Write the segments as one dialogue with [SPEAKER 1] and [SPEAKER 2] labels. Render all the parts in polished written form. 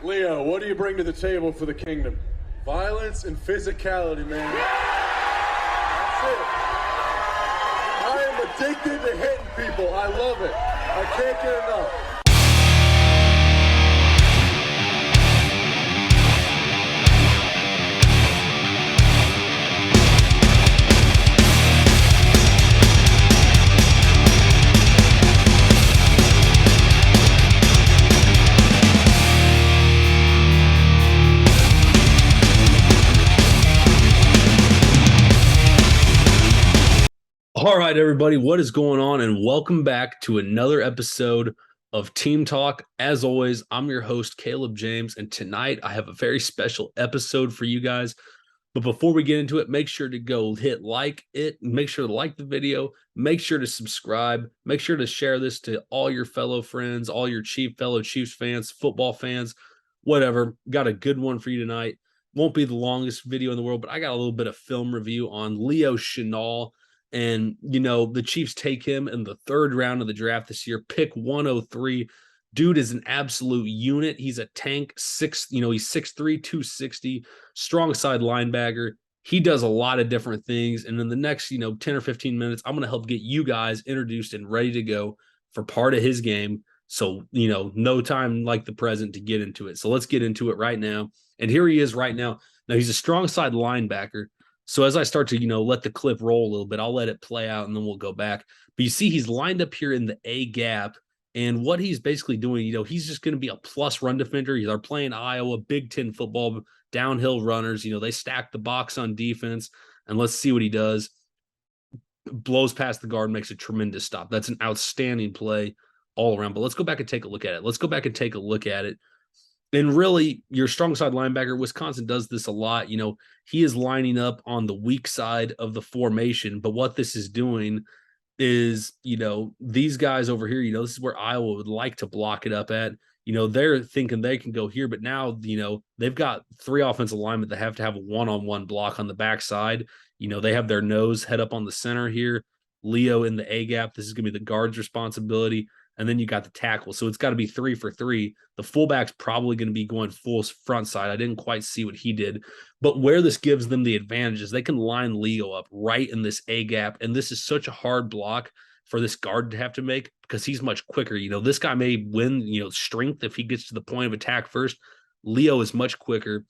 [SPEAKER 1] Leo, what do you bring to the table for the kingdom? Violence and physicality, man. That's it. I am addicted to hitting people. I love it. I can't get enough.
[SPEAKER 2] All right, everybody, what is going on? And welcome back to another episode of Team Talk. As always, I'm your host, Caleb James, and tonight I have a very special episode for you guys. But before we get into it, make sure to go hit like it, make sure to like the video, make sure to subscribe, make sure to share this to all your fellow friends, all your fellow Chiefs fans, football fans, whatever. Got a good one for you tonight. Won't be the longest video in the world, but I got a little bit of film review on Leo Chenal. And, the Chiefs take him in the third round of the draft this year, pick 103. Dude is an absolute unit. He's a tank, he's 6'3", 260, strong side linebacker. He does a lot of different things. And in the next, 10 or 15 minutes, I'm going to help get you guys introduced and ready to go for part of his game. So, no time like the present to get into it. So let's get into it right now. And here he is right now. Now, he's a strong side linebacker. So as I start to, let the clip roll a little bit, I'll let it play out and then we'll go back. But you see he's lined up here in the A gap. And what he's basically doing, he's just going to be a plus run defender. They're playing Iowa, Big Ten football, downhill runners. They stack the box on defense. And let's see what he does. Blows past the guard, makes a tremendous stop. That's an outstanding play all around. But let's go back and take a look at it. And really, your strong side linebacker, Wisconsin does this a lot. He is lining up on the weak side of the formation. But what this is doing is, these guys over here, this is where Iowa would like to block it up at. They're thinking they can go here. But now, they've got three offensive linemen that have to have a one-on-one block on the backside. They have their nose head up on the center here. Leo in the A gap. This is going to be the guard's responsibility. And then you got the tackle. So it's got to be 3 for 3. The fullback's probably going to be going full front side. I didn't quite see what he did. But where this gives them the advantage is they can line Leo up right in this A gap. And this is such a hard block for this guard to have to make because he's much quicker. This guy may win, strength if he gets to the point of attack first. Leo is much quicker.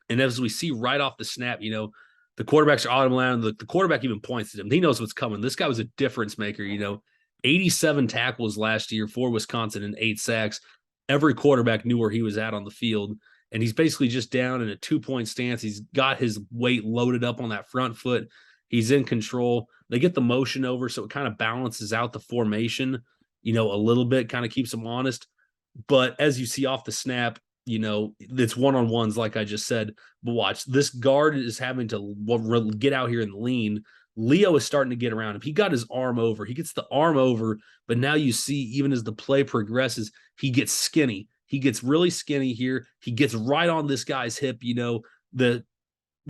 [SPEAKER 2] And as we see right off the snap, the quarterbacks are on him. The quarterback even points at him. He knows what's coming. This guy was a difference maker, 87 tackles last year for Wisconsin and 8 sacks. Every quarterback knew where he was at on the field. And he's basically just down in a 2-point stance. He's got his weight loaded up on that front foot. He's in control. They get the motion over, so it kind of balances out the formation, a little bit, kind of keeps them honest. But as you see off the snap, it's one-on-ones, like I just said. But watch, this guard is having to get out here and lean. Leo is starting to get around him. He got his arm over. He gets the arm over, but now you see, even as the play progresses, he gets skinny. He gets really skinny here. He gets right on this guy's hip. The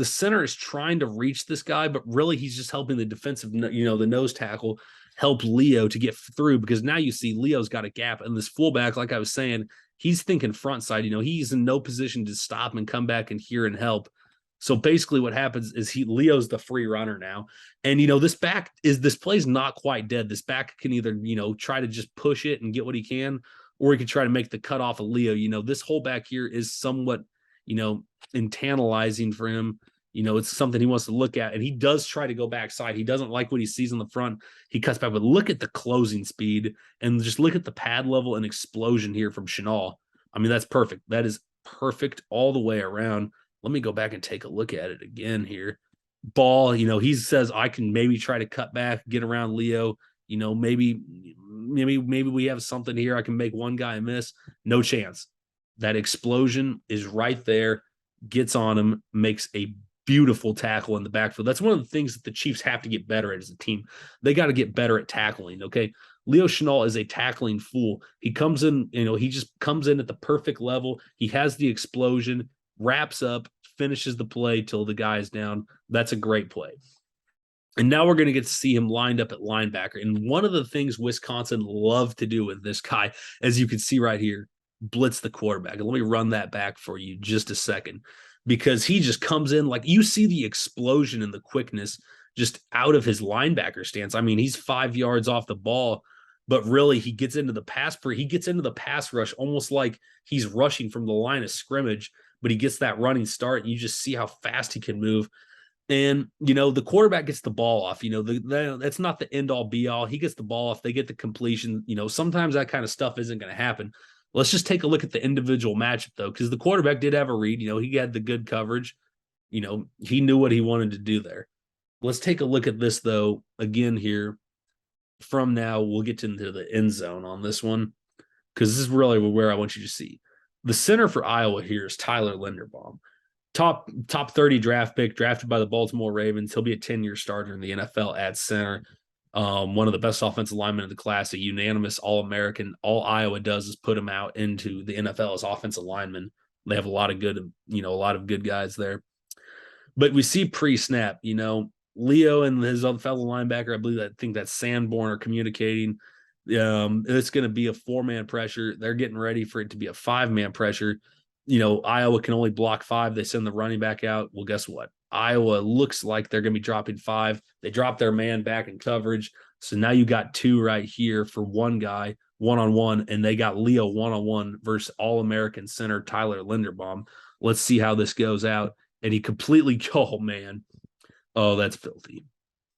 [SPEAKER 2] center is trying to reach this guy, but really he's just helping the defensive, the nose tackle help Leo to get through, because now you see Leo's got a gap, and this fullback, like I was saying, he's thinking front side. He's in no position to stop and come back and here and help. So basically what happens is Leo's the free runner now. And, this play's not quite dead. This back can either, try to just push it and get what he can, or he can try to make the cut off of Leo. This whole back here is somewhat, tantalizing for him. It's something he wants to look at. And he does try to go backside. He doesn't like what he sees on the front. He cuts back, but look at the closing speed and just look at the pad level and explosion here from Chenal. I mean, that's perfect. That is perfect all the way around. Let me go back and take a look at it again here. Ball, he says I can maybe try to cut back, get around Leo. Maybe we have something here. I can make one guy miss. No chance. That explosion is right there. Gets on him, makes a beautiful tackle in the backfield. That's one of the things that the Chiefs have to get better at as a team. They got to get better at tackling. Okay. Leo Chenal is a tackling fool. He comes in, he just comes in at the perfect level. He has the explosion, wraps up, finishes the play till the guy is down. That's a great play. And now we're going to get to see him lined up at linebacker. And one of the things Wisconsin loved to do with this guy, as you can see right here, blitz the quarterback. And let me run that back for you just a second, because he just comes in like you see the explosion and the quickness just out of his linebacker stance. I mean, he's 5 yards off the ball, but really he gets into the pass rush almost like he's rushing from the line of scrimmage, but he gets that running start and you just see how fast he can move. And, the quarterback gets the ball off. That's not the end all be all. He gets the ball off. They get the completion. Sometimes that kind of stuff isn't going to happen. Let's just take a look at the individual matchup, though, because the quarterback did have a read. He had the good coverage. He knew what he wanted to do there. Let's take a look at this, though, again here. From now, we'll get into the end zone on this one, because this is really where I want you to see. The center for Iowa here is Tyler Linderbaum. Top 30 draft pick, drafted by the Baltimore Ravens. He'll be a 10-year starter in the NFL at center. One of the best offensive linemen in the class, a unanimous All-American. All Iowa does is put him out into the NFL as offensive lineman. They have a lot of good guys there. But we see pre-snap, Leo and his other fellow linebacker, I think that's Sanborn, are communicating. It's going to be a 4-man pressure. They're getting ready for it to be a 5-man pressure. Iowa can only block 5. They send the running back out. Well, guess what? Iowa looks like they're going to be dropping 5. They drop their man back in coverage. So now you got 2 right here for one guy, one-on-one, and they got Leo one-on-one versus All-American center Tyler Linderbaum. Let's see how this goes out. And he completely, oh, man. Oh, that's filthy.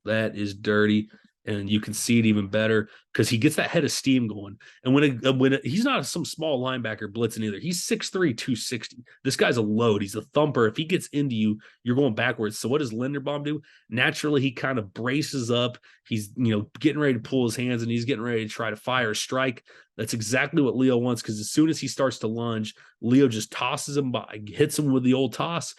[SPEAKER 2] That is dirty. And you can see it even better because he gets that head of steam going. And he's not some small linebacker blitzing either. He's 6'3", 260. This guy's a load. He's a thumper. If he gets into you, you're going backwards. So what does Linderbaum do? Naturally, he kind of braces up. He's, getting ready to pull his hands, and he's getting ready to try to fire a strike. That's exactly what Leo wants, because as soon as he starts to lunge, Leo just tosses him by, hits him with the old toss.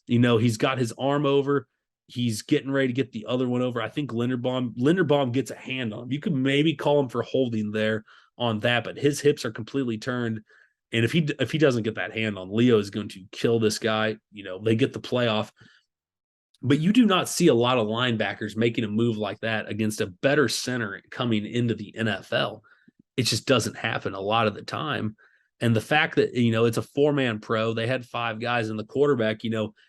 [SPEAKER 2] He's got his arm over. He's getting ready to get the other one over. I think Linderbaum gets a hand on him. You could maybe call him for holding there on that, but his hips are completely turned. And if he doesn't get that hand on, Leo is going to kill this guy. They get the playoff. But you do not see a lot of linebackers making a move like that against a better center coming into the NFL. It just doesn't happen a lot of the time. And the fact that, it's a 4-man pro, they had 5 guys, and the quarterback,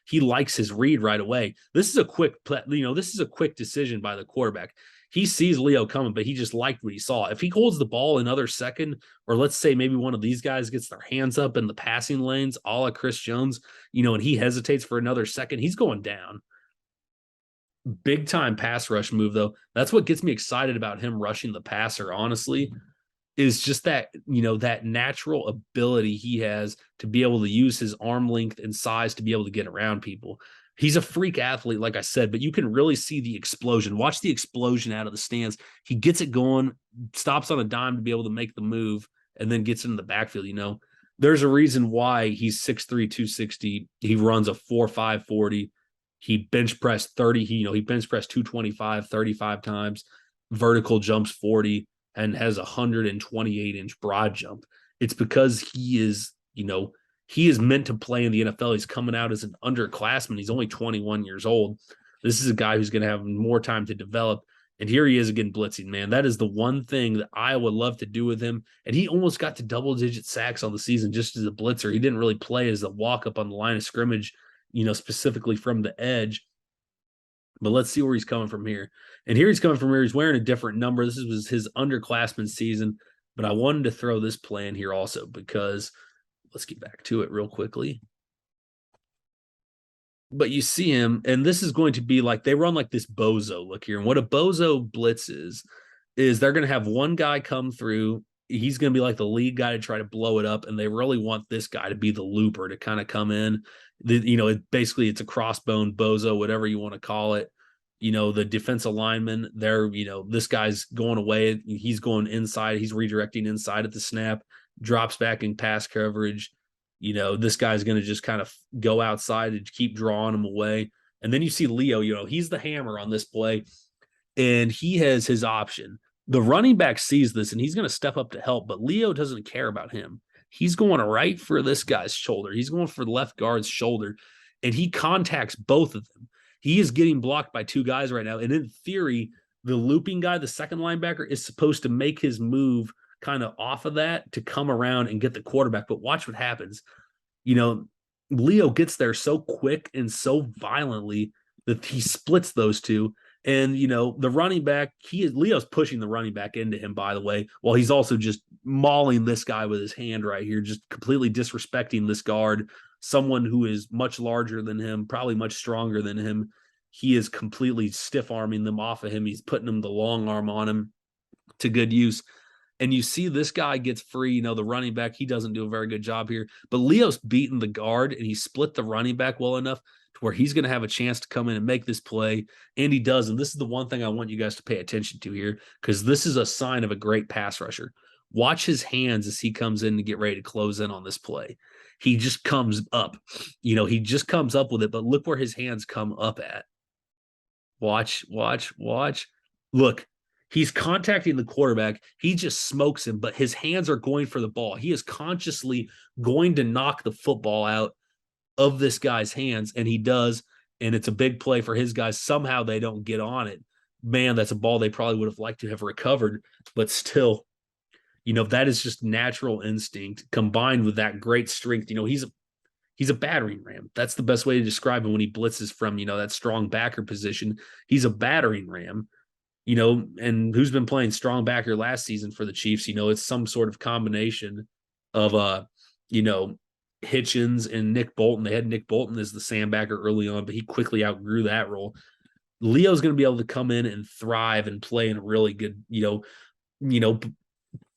[SPEAKER 2] he likes his read right away. This is a quick decision by the quarterback. He sees Leo coming, but he just liked what he saw. If he holds the ball another second, or let's say maybe one of these guys gets their hands up in the passing lanes, a la Chris Jones, and he hesitates for another second, he's going down. Big time pass rush move, though. That's what gets me excited about him rushing the passer, honestly. Is just that, that natural ability he has to be able to use his arm length and size to be able to get around people. He's a freak athlete, like I said, but you can really see the explosion. Watch the explosion out of the stands. He gets it going, stops on a dime to be able to make the move, and then gets into the backfield. There's a reason why he's 6'3", 260. He runs a 4.5 40. He bench pressed 30. He bench pressed 225 35 times. Vertical jumps 40. And has a 128-inch broad jump. It's because he is meant to play in the NFL. He's coming out as an underclassman. He's only 21 years old. This is a guy who's going to have more time to develop. And here he is again blitzing, man. That is the one thing that I would love to do with him. And he almost got to double-digit sacks on the season just as a blitzer. He didn't really play as a walk-up on the line of scrimmage, specifically from the edge. But let's see where he's coming from here. And here he's coming from here. He's wearing a different number. This was his underclassman season. But I wanted to throw this play in here also because let's get back to it real quickly. But you see him, and this is going to be like they run like this bozo look here. And what a bozo blitz is they're going to have one guy come through. He's going to be like the lead guy to try to blow it up. And they really want this guy to be the looper to kind of come in. Basically it's a crossbone bozo, whatever you want to call it. The defensive lineman, this guy's going away. He's going inside. He's redirecting inside at the snap, drops back in pass coverage. This guy's going to just kind of go outside and keep drawing him away. And then you see Leo, he's the hammer on this play, and he has his option. The running back sees this, and he's going to step up to help, but Leo doesn't care about him. He's going right for this guy's shoulder. He's going for the left guard's shoulder, and he contacts both of them. He is getting blocked by 2 guys right now, and in theory, the looping guy, the second linebacker, is supposed to make his move kind of off of that to come around and get the quarterback. But watch what happens. Leo gets there so quick and so violently that he splits those two. And, the running back, Leo's pushing the running back into him, by the way, while he's also just mauling this guy with his hand right here, just completely disrespecting this guard, someone who is much larger than him, probably much stronger than him. He is completely stiff arming them off of him. He's putting them the long arm on him to good use. And you see this guy gets free, the running back, he doesn't do a very good job here. But Leo's beaten the guard, and he split the running back well enough to where he's going to have a chance to come in and make this play. And he does. And this is the one thing I want you guys to pay attention to here, because this is a sign of a great pass rusher. Watch his hands as he comes in to get ready to close in on this play. He just comes up. He just comes up with it, but look where his hands come up at. Watch. Look. He's contacting the quarterback. He just smokes him, but his hands are going for the ball. He is consciously going to knock the football out of this guy's hands, and he does, and it's a big play for his guys. Somehow they don't get on it. Man, that's a ball they probably would have liked to have recovered, but still, that is just natural instinct combined with that great strength. He's a battering ram. That's the best way to describe him when he blitzes from, that strong backer position. He's a battering ram. And who's been playing strong backer last season for the Chiefs? It's some sort of combination of, Hitchens and Nick Bolton. They had Nick Bolton as the sandbacker early on, but he quickly outgrew that role. Leo's going to be able to come in and thrive and play in a really good,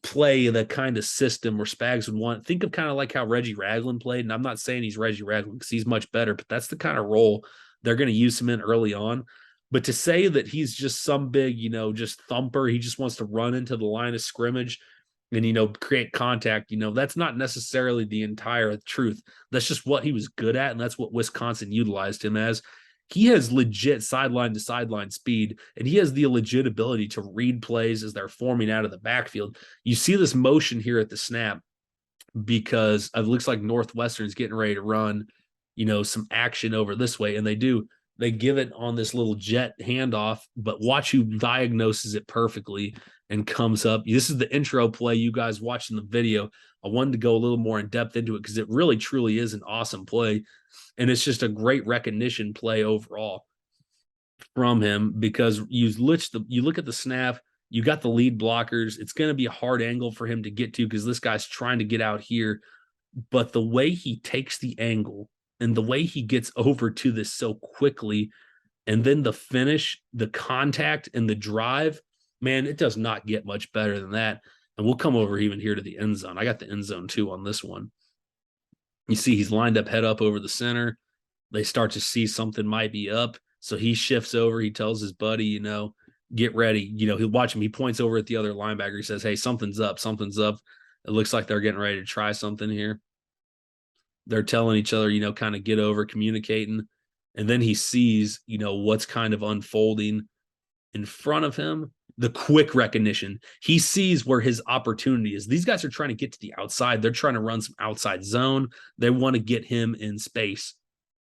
[SPEAKER 2] play the kind of system where Spags would want. Think of kind of like how Reggie Ragland played. And I'm not saying he's Reggie Ragland because he's much better, but that's the kind of role they're going to use him in early on. But to say that he's just some big, just thumper, he just wants to run into the line of scrimmage and, create contact, that's not necessarily the entire truth. That's just what he was good at, and that's what Wisconsin utilized him as. He has legit sideline to sideline speed, and he has the legit ability to read plays as they're forming out of the backfield. You see this motion here at the snap because it looks like Northwestern's getting ready to run, some action over this way, and they do. They give it on this little jet handoff, but watch who diagnoses it perfectly and comes up. This is the intro play you guys watching the video. I wanted to go a little more in depth into it because it really, truly is an awesome play. And it's just a great recognition play overall from him because you look at the snap, you got the lead blockers. It's going to be a hard angle for him to get to because this guy's trying to get out here. But the way he takes the angle, and the way he gets over to this so quickly, and then the finish, the contact, and the drive, man, it does not get much better than that. And we'll come over even here to the end zone. I got the end zone too on this one. You see he's lined up head up over the center. They start to see something might be up. So he shifts over. He tells his buddy, get ready. He'll watch him. He points over at the other linebacker. He says, hey, something's up. Something's up. It looks like they're getting ready to try something here. They're telling each other, kind of get over, communicating. And then he sees, what's kind of unfolding in front of him. The quick recognition. He sees where his opportunity is. These guys are trying to get to the outside. They're trying to run some outside zone. They want to get him in space.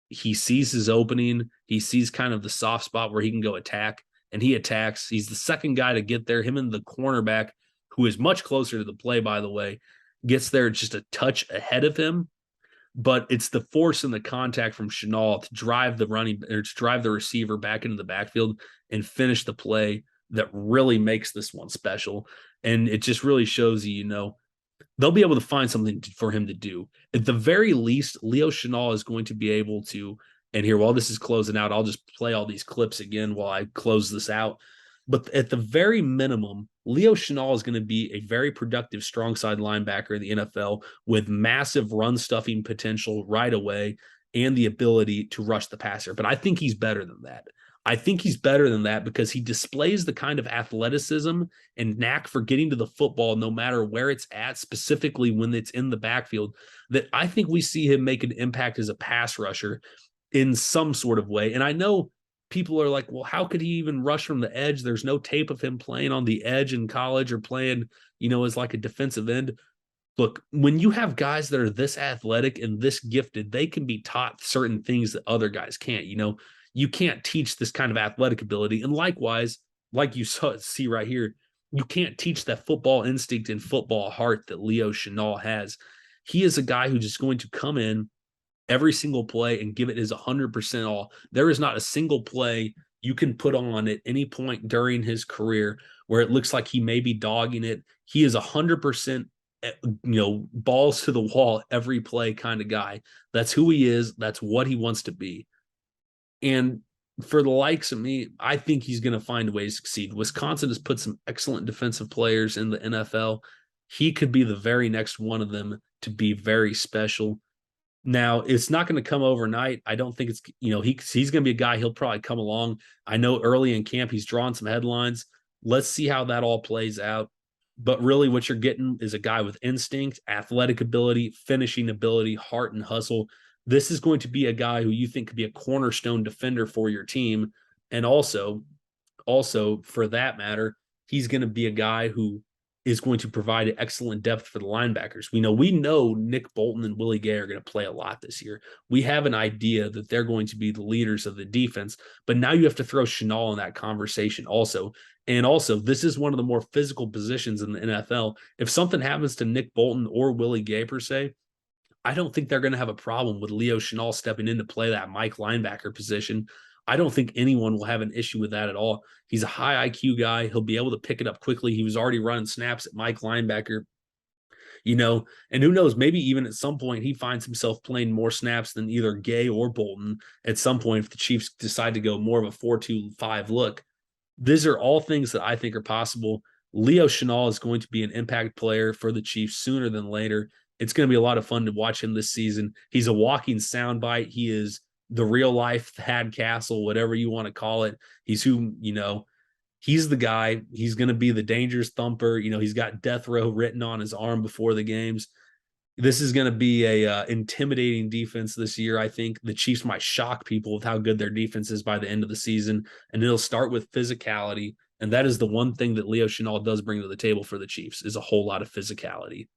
[SPEAKER 2] He sees his opening. He sees kind of the soft spot where he can go attack, and he attacks. He's the second guy to get there. Him and the cornerback, who is much closer to the play, by the way, gets there just a touch ahead of him. But it's the force and the contact from Chenal to drive the receiver back into the backfield and finish the play that really makes this one special. And it just really shows you, they'll be able to find something for him to do. At the very least, Leo Chenal is going to be able to, and here, while this is closing out, I'll just play all these clips again while I close this out. But at the very minimum, Leo Chenal is going to be a very productive strong side linebacker in the NFL with massive run stuffing potential right away and the ability to rush the passer. But I think he's better than that. I think he's better than that because he displays the kind of athleticism and knack for getting to the football no matter where it's at, specifically when it's in the backfield, that I think we see him make an impact as a pass rusher in some sort of way. And I know people are like, well, how could he even rush from the edge? There's no tape of him playing on the edge in college or playing, as like a defensive end. Look, when you have guys that are this athletic and this gifted, they can be taught certain things that other guys can't. You can't teach this kind of athletic ability. And likewise, like you see right here, you can't teach that football instinct and football heart that Leo Chenal has. He is a guy who's just going to come in every single play and give it his 100% all. There is not a single play you can put on at any point during his career where it looks like he may be dogging it. He is 100%, balls to the wall every play kind of guy. That's who he is. That's what he wants to be. And for the likes of me, I think he's going to find a way to succeed. Wisconsin has put some excellent defensive players in the NFL. He could be the very next one of them to be very special. Now, it's not going to come overnight. I don't think it's, he's going to be a guy, he'll probably come along. I know early in camp, he's drawn some headlines. Let's see how that all plays out. But really, what you're getting is a guy with instinct, athletic ability, finishing ability, heart, and hustle. This is going to be a guy who you think could be a cornerstone defender for your team. And also for that matter, he's going to be a guy who is going to provide excellent depth for the linebackers. We know Nick Bolton and Willie Gay are going to play a lot this year. We have an idea that they're going to be the leaders of the defense, but now you have to throw Chenal in that conversation also. And also, this is one of the more physical positions in the NFL. If something happens to Nick Bolton or Willie Gay per se, I don't think they're going to have a problem with Leo Chenal stepping in to play that Mike linebacker position. I don't think anyone will have an issue with that at all. He's a high IQ guy. He'll be able to pick it up quickly. He was already running snaps at Mike linebacker, and who knows, maybe even at some point he finds himself playing more snaps than either Gay or Bolton at some point if the Chiefs decide to go more of a 4-2-5 look. These are all things that I think are possible. Leo Chenal is going to be an impact player for the Chiefs sooner than later. It's going to be a lot of fun to watch him this season. He's a walking soundbite. He is the real life Thad Castle, whatever you want to call it. He's he's the guy. He's going to be the dangerous thumper. He's got death row written on his arm before the games. This is going to be a intimidating defense this year. I think the Chiefs might shock people with how good their defense is by the end of the season, and it'll start with physicality. And that is the one thing that Leo Chenal does bring to the table for the Chiefs is a whole lot of physicality.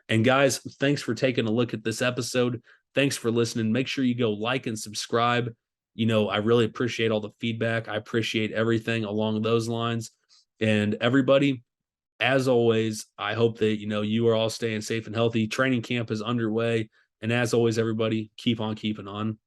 [SPEAKER 2] And guys, thanks for taking a look at this episode. Thanks for listening. Make sure you go like and subscribe. I really appreciate all the feedback. I appreciate everything along those lines. And everybody, as always, I hope that, you are all staying safe and healthy. Training camp is underway. And as always, everybody, keep on keeping on.